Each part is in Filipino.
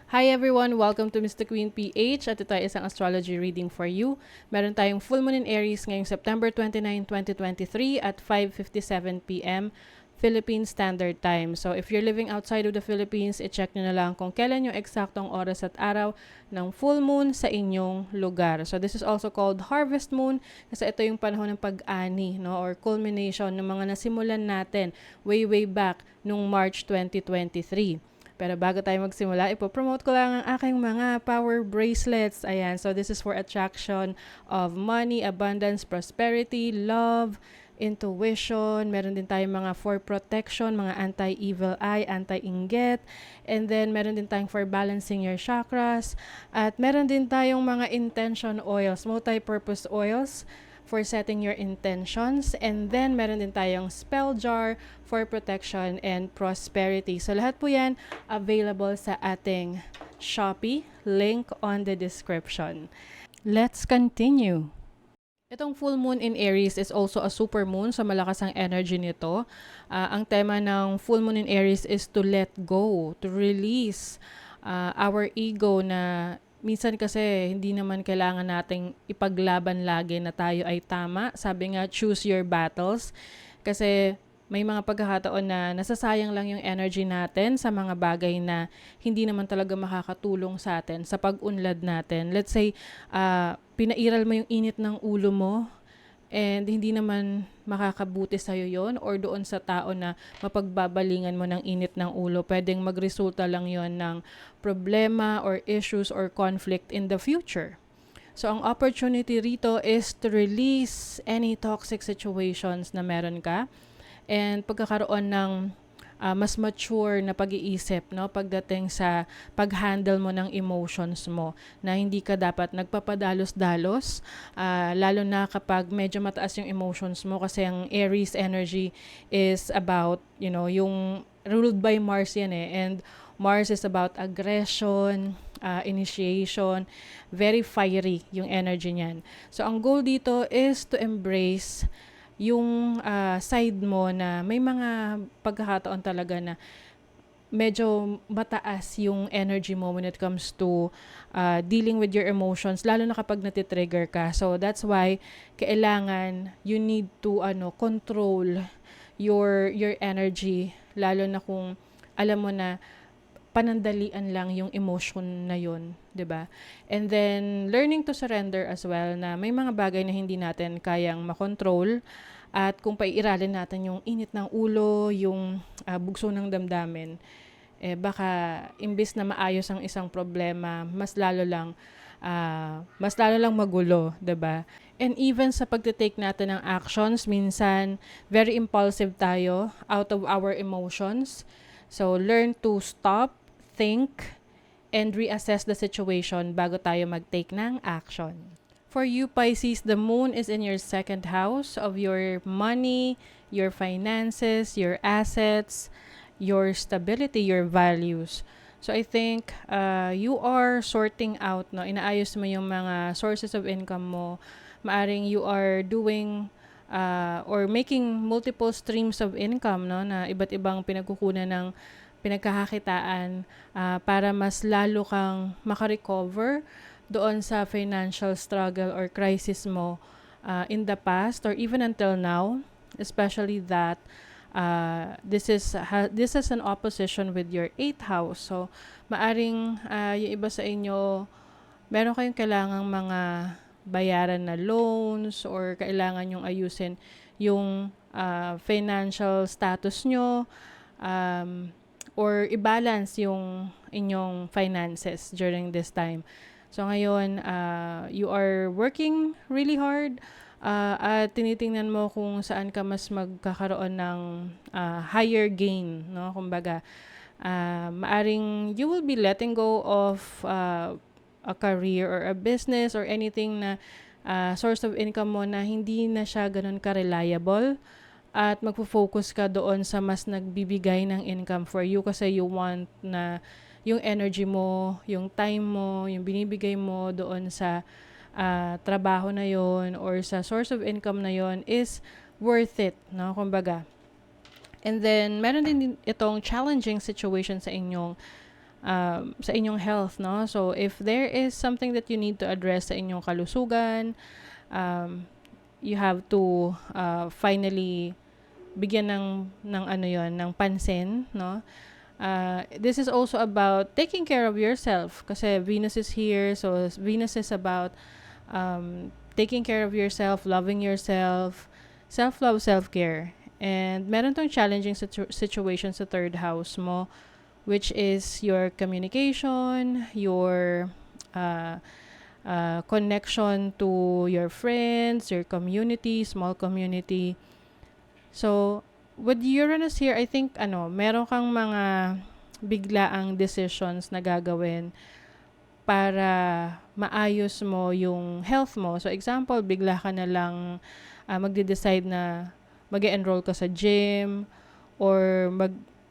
Hi everyone! Welcome to Mr. Queen PH at ito ay isang astrology reading for you. Meron tayong full moon in Aries ngayong September 29, 2023 at 5:57 p.m. Philippine Standard Time. So if you're living outside of the Philippines, i-check nyo na lang kung kailan yung eksaktong oras at araw ng full moon sa inyong lugar. So this is also called harvest moon kasi ito yung panahon ng pag-ani, no, or culmination ng mga nasimulan natin way back nung March 2023. Pero bago tayo magsimula, ipopromote ko lang ang aking mga power bracelets. Ayan, so this is for attraction of money, abundance, prosperity, love, intuition. Meron din tayong mga for protection, mga anti-evil eye, anti-inggit. And then meron din tayong for balancing your chakras. At meron din tayong mga intention oils, multi-purpose oils for setting your intentions. And then, meron din tayong spell jar for protection and prosperity. So, lahat po yan available sa ating Shopee. Link on the description. Let's continue. Itong full moon in Aries is also a super moon, so malakas ang energy nito. Ang tema ng full moon in Aries is to let go, to release our ego na minsan kasi hindi naman kailangan nating ipaglaban lagi na tayo ay tama. Sabi nga, choose your battles. Kasi may mga pagkakataon na nasasayang lang yung energy natin sa mga bagay na hindi naman talaga makakatulong sa atin, sa pag-unlad natin. Let's say, pinairal mo yung init ng ulo mo, and hindi naman makakabuti sa'yo yon or doon sa tao na mapagbabalingan mo ng init ng ulo. Pwedeng magresulta lang yon ng problema or issues or conflict in the future. So, ang opportunity rito is to release any toxic situations na meron ka and pagkakaroon ng mas mature na pag-iisip, no, pagdating sa pag-handle mo ng emotions mo, na hindi ka dapat nagpapadalos-dalos, lalo na kapag medyo mataas yung emotions mo, kasi ang Aries energy is about, yung ruled by Mars yan and Mars is about aggression, initiation, very fiery yung energy niyan. So ang goal dito is to embrace yung side mo na may mga pagkakataon talaga na medyo mataas yung energy mo when it comes to dealing with your emotions, lalo na kapag natitrigger ka. So that's why kailangan you need to control your energy, lalo na kung alam mo na panandalian lang yung emotion na yun, 'di ba? And then learning to surrender as well, na may mga bagay na hindi natin kayang makontrol, at kung paiiralin natin yung init ng ulo, yung bugso ng damdamin, baka imbis na maayos ang isang problema, mas lalo lang magulo, 'di ba? And even sa pagte-take natin ng actions, minsan very impulsive tayo out of our emotions. So learn to stop, think, and reassess the situation bago tayo mag-take ng action. For you, Pisces, the moon is in your second house of your money, your finances, your assets, your stability, your values. So I think you are sorting out, no, inaayos mo yung mga sources of income mo. Maaring you are doing or making multiple streams of income, no, na iba't ibang pinagkukunan ng pinagkakakitaan para mas lalo kang makarecover doon sa financial struggle or crisis mo in the past or even until now, especially that this is an opposition with your 8th house. So maaring yung iba sa inyo, meron kayong kailangang mga bayaran na loans or kailangan yung ayusin yung financial status nyo, or i-balance yung inyong finances during this time. So ngayon, you are working really hard at tinitingnan mo kung saan ka mas magkakaroon ng higher gain, no? Kumbaga, maaring you will be letting go of a career or a business or anything na source of income mo na hindi na siya ganun ka-reliable, at magfo-focus ka doon sa mas nagbibigay ng income for you, kasi you want na yung energy mo, yung time mo, yung binibigay mo doon sa trabaho na yon or sa source of income na yon is worth it, no? Kumbaga. And then, meron din itong challenging situation sa inyong sa inyong health, no? So, if there is something that you need to address sa inyong kalusugan, um, you have to finally bigyan ng ano yon, ng pansin, no? This is also about taking care of yourself kasi Venus is here. So Venus is about taking care of yourself, loving yourself, self-love, self-care. And meron tong challenging situation sa third house mo, which is your communication, your connection to your friends, your community, small community. So, with Uranus here, I think, meron kang mga biglaang decisions na gagawin para maayos mo yung health mo. So, example, bigla ka na lang magde-decide na mag-enroll ka sa gym or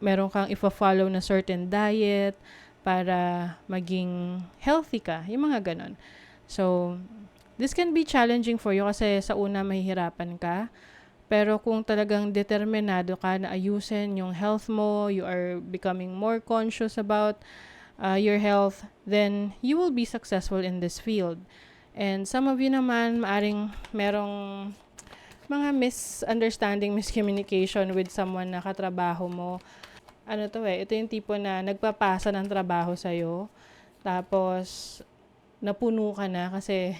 meron kang ifa-follow na certain diet para maging healthy ka. Yung mga ganon. So, this can be challenging for you kasi sa una mahihirapan ka. Pero kung talagang determinado ka na ayusin yung health mo, you are becoming more conscious about your health, then you will be successful in this field. And some of you naman, maaring merong mga misunderstanding, miscommunication with someone na katrabaho mo. Ito yung tipo na nagpapasa ng trabaho sa'yo. Tapos, napuno ka na kasi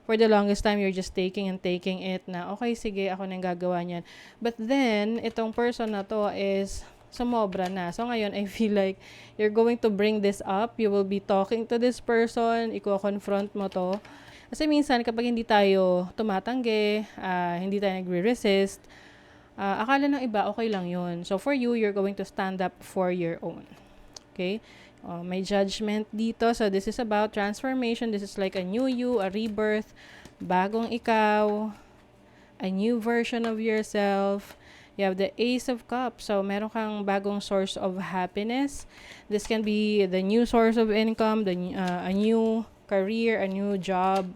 for the longest time, you're just taking it na, okay, sige, ako nang gagawa niyan. But then, itong person na to is sumobra na. So, ngayon, I feel like you're going to bring this up. You will be talking to this person. Iko-confront mo to. Kasi minsan, kapag hindi tayo tumatanggi, hindi tayo nagre-resist, akala ng iba, okay lang yun. So, for you, you're going to stand up for your own. Okay? May judgment dito. So, this is about transformation. This is like a new you, a rebirth, bagong ikaw, a new version of yourself. You have the Ace of Cups. So, meron kang bagong source of happiness. This can be the new source of income, a new career, a new job.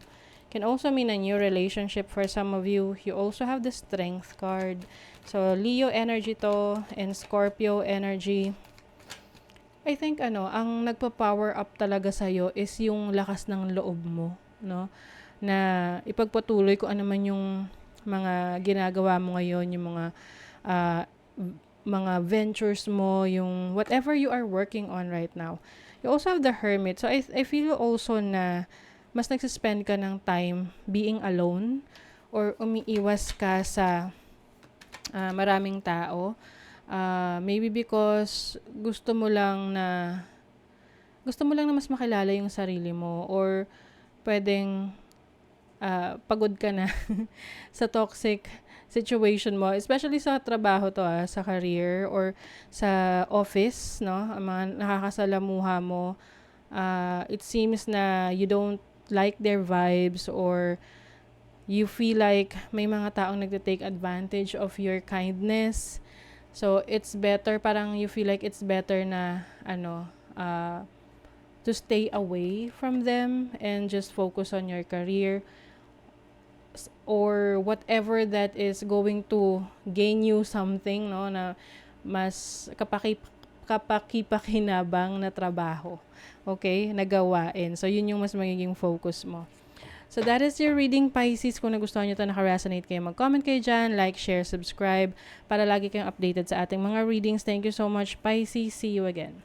Can also mean a new relationship for some of you. You also have the Strength card. So, Leo energy to and Scorpio energy. I think ang nagpa-power up talaga sa'yo is yung lakas ng loob mo, no? Na ipagpatuloy ko ano man yung mga ginagawa mo ngayon, yung mga ventures mo, yung whatever you are working on right now. You also have the Hermit. So I feel also na mas nagsispend ka ng time being alone or umiiwas ka sa maraming tao. Maybe because gusto mo lang na mas makilala yung sarili mo or pwedeng pagod ka na sa toxic situation mo, especially sa trabaho to, sa career or sa office, no? Ang mga nakakasalamuha mo, it seems na you don't like their vibes or you feel like may mga taong nagte-take advantage of your kindness. So, it's better, parang you feel like it's better na, to stay away from them and just focus on your career or whatever that is going to gain you something, no, na mas kapakipakinabang na trabaho. Okay? Nagawain. So, yun yung mas magiging focus mo. So, that is your reading, Pisces. Kung nagustuhan nyo ito, naka-resonate kayo, mag-comment kayo dyan, like, share, subscribe, para lagi kayong updated sa ating mga readings. Thank you so much, Pisces. See you again.